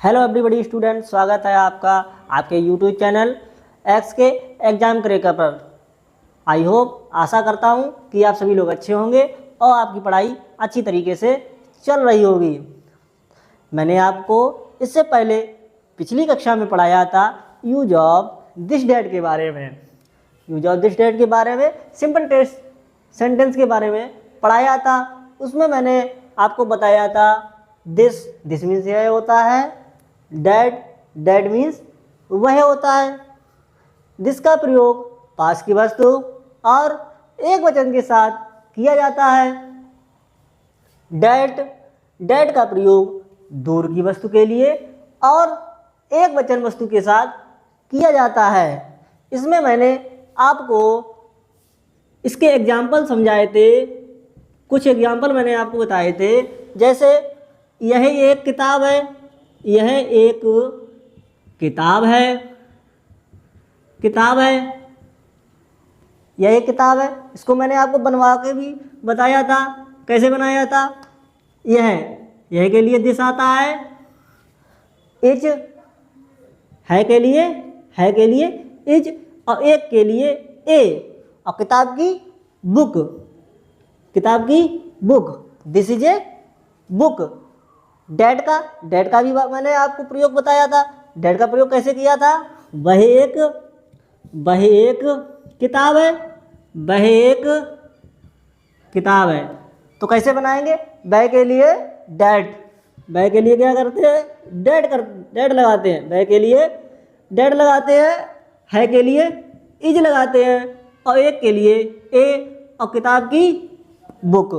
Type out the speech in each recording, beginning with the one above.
Hello everybody student, स्वागत है आपका आपके यूट्यूब चैनल एक्स के एग्ज़ाम क्रैकर पर। आई होप, आशा करता हूँ कि आप सभी लोग अच्छे होंगे और आपकी पढ़ाई अच्छी तरीके से चल रही होगी। मैंने आपको इससे पहले पिछली कक्षा में पढ़ाया था यूज ऑफ दिस डैट के बारे में। यूज ऑफ दिस डैट के बारे में सिंपल टेस्ट सेंटेंस के बारे में पढ़ाया था। उसमें मैंने आपको बताया था दिस मीन्स यह होता है, डैट मीन्स वह होता है। दिस का प्रयोग पास की वस्तु और एक वचन के साथ किया जाता है। डैट का प्रयोग दूर की वस्तु के लिए और एक वचन वस्तु के साथ किया जाता है। इसमें मैंने आपको इसके एग्जाम्पल समझाए थे, कुछ एग्जाम्पल मैंने आपको बताए थे। जैसे यह एक किताब है, यह एक किताब है, यह एक किताब है। इसको मैंने आपको बनवा के भी बताया था, कैसे बनाया था। यह के लिए दिस आता है, इज है के लिए इज, और एक के लिए ए, और किताब की book, this is a book. That का भी मैंने आपको प्रयोग बताया था। डैट का प्रयोग कैसे किया था, वह एक किताब है, तो कैसे बनाएंगे। वह के लिए क्या करते हैं, डैट लगाते हैं। वह के लिए डैट लगाते हैं, है के लिए इज लगाते हैं, और एक के लिए ए, और किताब की बुक।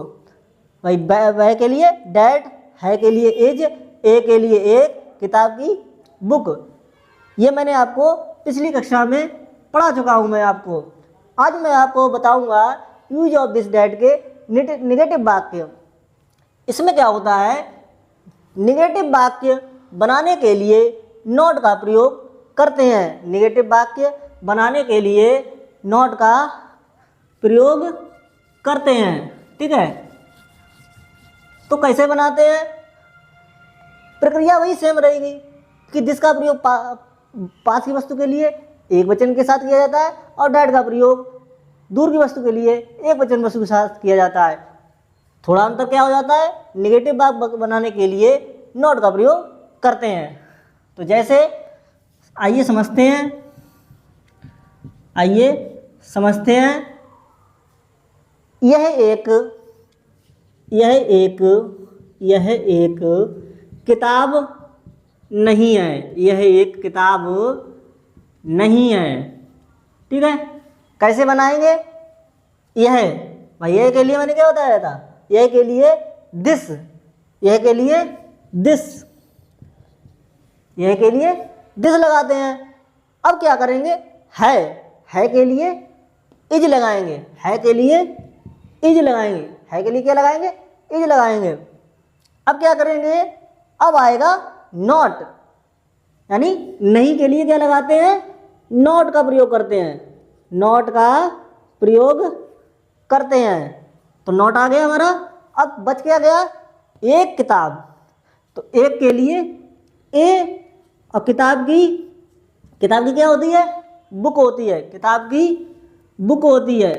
भाई वह के लिए डैट, है के लिए इज, ए के लिए एक, किताब की बुक। ये मैंने आपको पिछली कक्षा में पढ़ा चुका हूँ मैं आपको। आज मैं आपको बताऊंगा यूज ऑफ दिस डैट के निगेटिव वाक्य। इसमें क्या होता है, निगेटिव वाक्य बनाने के लिए नॉट का प्रयोग करते हैं। निगेटिव वाक्य बनाने के लिए नॉट का प्रयोग करते हैं, ठीक है। तो कैसे बनाते हैं, प्रक्रिया वही सेम रहेगी कि दिस का प्रयोग पास की वस्तु के लिए एक वचन के साथ किया जाता है, और डैट का प्रयोग दूर की वस्तु के लिए एक वचन वस्तु के साथ किया जाता है। थोड़ा अंतर क्या हो जाता है, निगेटिव वाक्य बनाने के लिए नॉट का प्रयोग करते हैं। तो जैसे आइए समझते हैं। यह एक किताब नहीं है, यह एक किताब नहीं है, ठीक है। कैसे बनाएंगे, यह के लिए मैंने क्या बताया था, यह के लिए दिस, लगाते हैं। अब क्या करेंगे, है के लिए इज लगाएंगे, है के लिए क्या लगाएंगे, इज लगाएंगे। अब क्या करेंगे, अब आएगा नॉट, यानी नहीं के लिए क्या लगाते हैं, नॉट का प्रयोग करते हैं। तो नॉट आ गया हमारा। अब बच क्या गया, एक किताब, तो एक के लिए ए, और किताब की क्या होती है, बुक होती है, किताब की बुक होती है।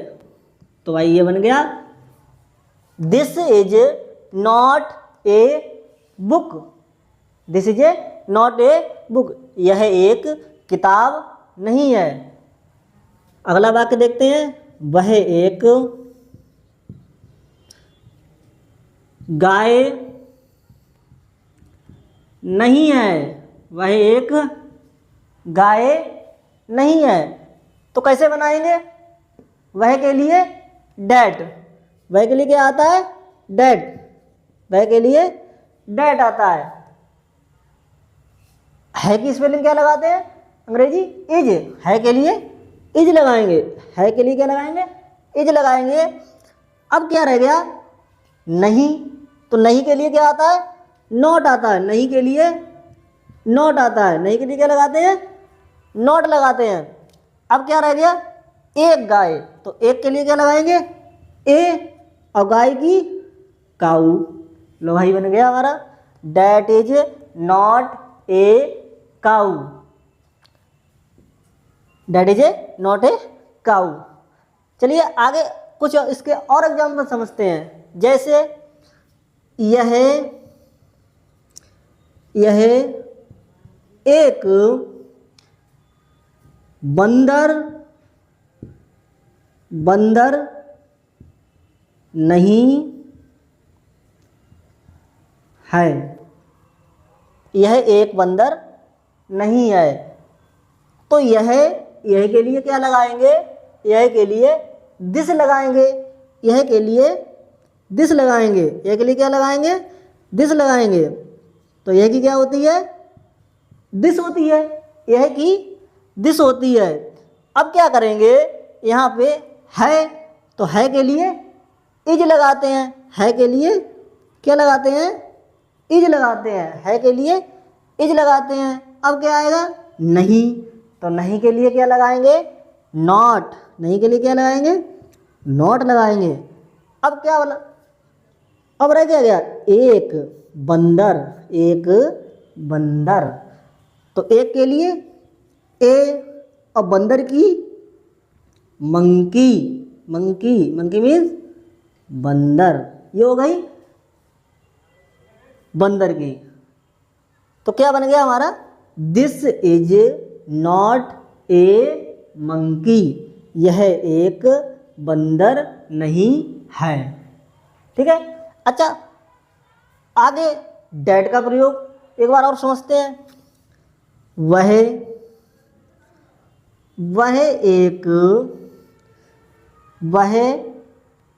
तो भाई ये बन गया, this is not a book, यह एक किताब नहीं है। अगला वाक्य देखते हैं, वह एक गाय नहीं है, तो कैसे बनाएंगे, वह के लिए डैट, वह के लिए क्या आता है, डैट, वह के लिए डैट आता है की स्पेलिंग क्या लगाते हैं, अंग्रेजी इज, है के लिए इज लगाएंगे, है के लिए क्या लगाएंगे, इज लगाएंगे। अब क्या रह गया, नहीं, तो नहीं के लिए क्या आता है, नॉट आता है, नहीं के लिए क्या लगाते हैं, नॉट लगाते हैं। अब क्या रह गया, एक गाय, तो एक के लिए क्या लगाएंगे, ए, और गाय की काऊ। लो भाई बन गया हमारा, that is not a cow, that is a not a cow. चलिए आगे कुछ इसके और एग्जाम्पल समझते हैं। जैसे यह एक बंदर नहीं है। यह एक बंदर नहीं है। तो यह के लिए क्या लगाएंगे? यह के लिए दिस लगाएंगे। यह के लिए दिस लगाएंगे। यह के लिए क्या लगाएंगे? दिस लगाएंगे। तो यह की क्या होती है? दिस होती है। यह की दिस होती है। अब क्या करेंगे? यहाँ पे है, तो है के लिए इज लगाते हैं। है के लिए क्या लगाते हैं? इज लगाते हैं। है के लिए इज लगाते हैं। अब क्या आएगा? नहीं, तो नहीं के लिए क्या लगाएंगे? नॉट। नहीं के लिए क्या लगाएंगे? नॉट लगाएंगे। अब क्या बोला? अब रह क्या गया? एक बंदर, एक बंदर। तो एक के लिए ए, और बंदर की मंकी। मंकी, मंकी मीन्स बंदर। ये हो गई बंदर की। तो क्या बन गया हमारा? This is not A monkey. यह एक बंदर नहीं है। ठीक है। अच्छा, आगे डैट का प्रयोग एक बार और समझते हैं। वह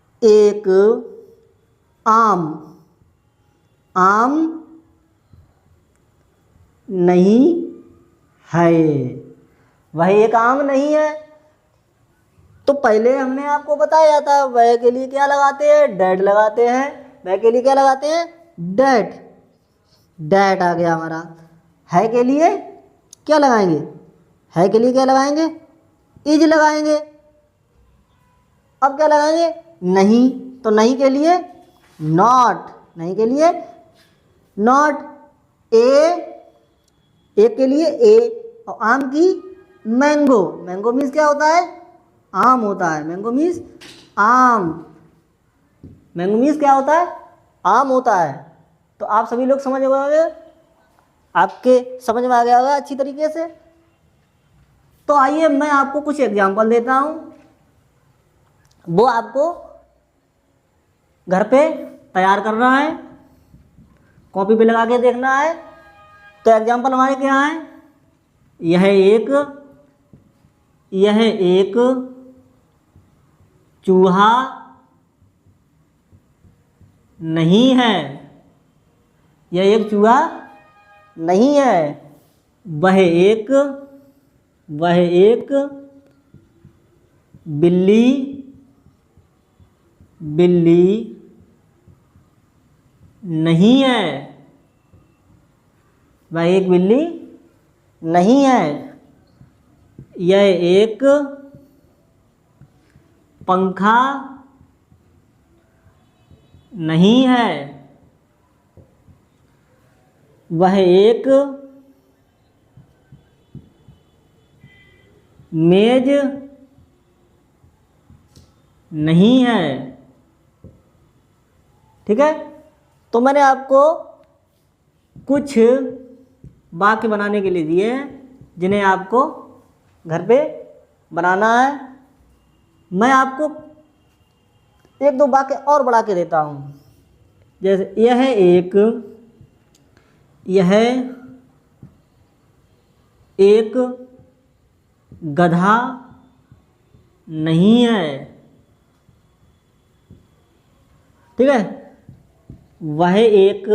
एक आम नहीं है। वह एक आम नहीं है। तो पहले हमने आपको बताया था वह के लिए क्या लगाते हैं? डैट लगाते हैं। वह के लिए क्या लगाते हैं? डैट। डैट आ गया हमारा। है के लिए क्या लगाएंगे? है के लिए क्या लगाएंगे? इज लगाएंगे। अब क्या लगाएंगे? नहीं, तो नहीं के लिए नॉट। नहीं के लिए नॉट। ए के लिए ए, और आम की मैंगो। मैंगो मीन्स क्या होता है? आम होता है। मैंगो मीन्स आम। मैंगो मीन्स क्या होता है? आम होता है। तो आप सभी लोग समझ गए, आपके समझ में आ गया होगा अच्छी तरीके से। तो आइए मैं आपको कुछ एग्जांपल देता हूँ, वो आपको घर पे तैयार करना है, कॉपी पे लगा के देखना है। तो एग्जांपल हमारे क्या है? यह एक चूहा नहीं है। यह एक चूहा नहीं है। वह एक बिल्ली नहीं है। वह एक बिल्ली नहीं है। यह एक पंखा नहीं है। वह एक मेज नहीं है। ठीक है। तो मैंने आपको कुछ वाक्य बनाने के लिए दिए हैं, जिन्हें आपको घर पे बनाना है। मैं आपको एक दो वाक्य और बढ़ा के देता हूँ। जैसे यह एक गधा नहीं है। ठीक है। वह एक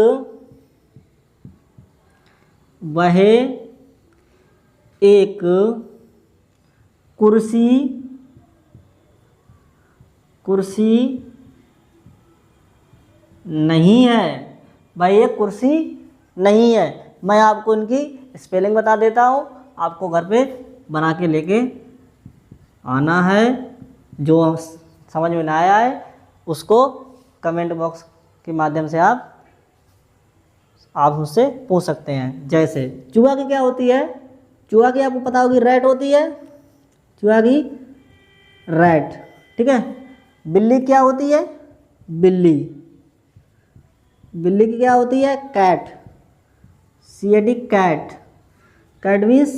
कुर्सी नहीं है। भाई एक कुर्सी नहीं है। मैं आपको इनकी स्पेलिंग बता देता हूँ, आपको घर पे बना के लेके आना है। जो समझ में ना आया है उसको कमेंट बॉक्स के माध्यम से आप आप मुझसे पूछ सकते हैं। जैसे चूहा की क्या होती है, चूहा की आपको पता होगी रैट होती है, चूहा की रैट, ठीक है। बिल्ली क्या होती है, बिल्ली, बिल्ली की क्या होती है, cat, CAT cat, cat means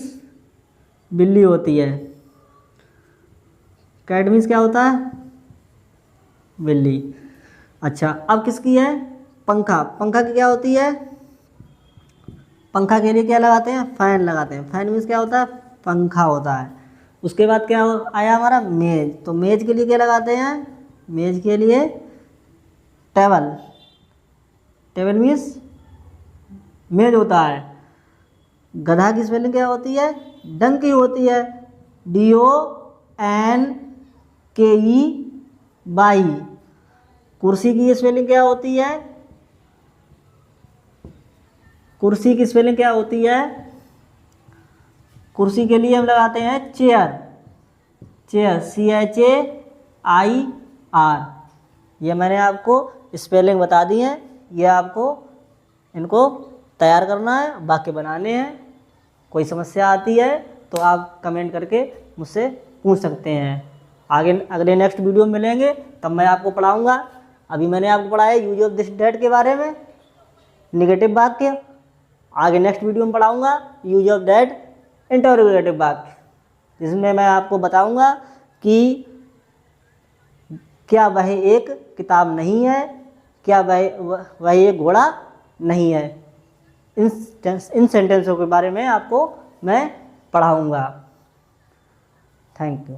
बिल्ली होती है, कैट मीन्स क्या होता है, बिल्ली। अच्छा अब किसकी है, पंखा, पंखा की क्या होती है, पंखा के लिए क्या लगाते हैं, फैन लगाते हैं, फैन मीन्स क्या होता है, पंखा होता है। उसके बाद क्या आया हमारा मेज, तो मेज के लिए क्या लगाते हैं, मेज के लिए टेबल, टेबल मीन्स मेज होता है। गधा की स्पेलिंग क्या होती है, डंकी होती है, DONKEY। कुर्सी की स्पेलिंग क्या होती है, कुर्सी की स्पेलिंग क्या होती है, कुर्सी के लिए हम लगाते हैं चेयर, चेयर CHAIR। ये मैंने आपको स्पेलिंग बता दी है, ये आपको इनको तैयार करना है, वाक्य बनाने हैं। कोई समस्या आती है तो आप कमेंट करके मुझसे पूछ सकते हैं। आगे अगले नेक्स्ट वीडियो में मिलेंगे, तब मैं आपको पढ़ाऊँगा। अभी मैंने आपको पढ़ाया यूज ऑफ दिस डेट के बारे में, निगेटिव वाक्य। आगे नेक्स्ट वीडियो में पढ़ाऊँगा यूज ऑफ दैट इंटरोगेटिव वाक्य, जिसमें मैं आपको बताऊँगा कि क्या वह एक किताब नहीं है, क्या वह एक घोड़ा नहीं है। इन सेंटेंसों के बारे में आपको मैं पढ़ाऊँगा। Thank you.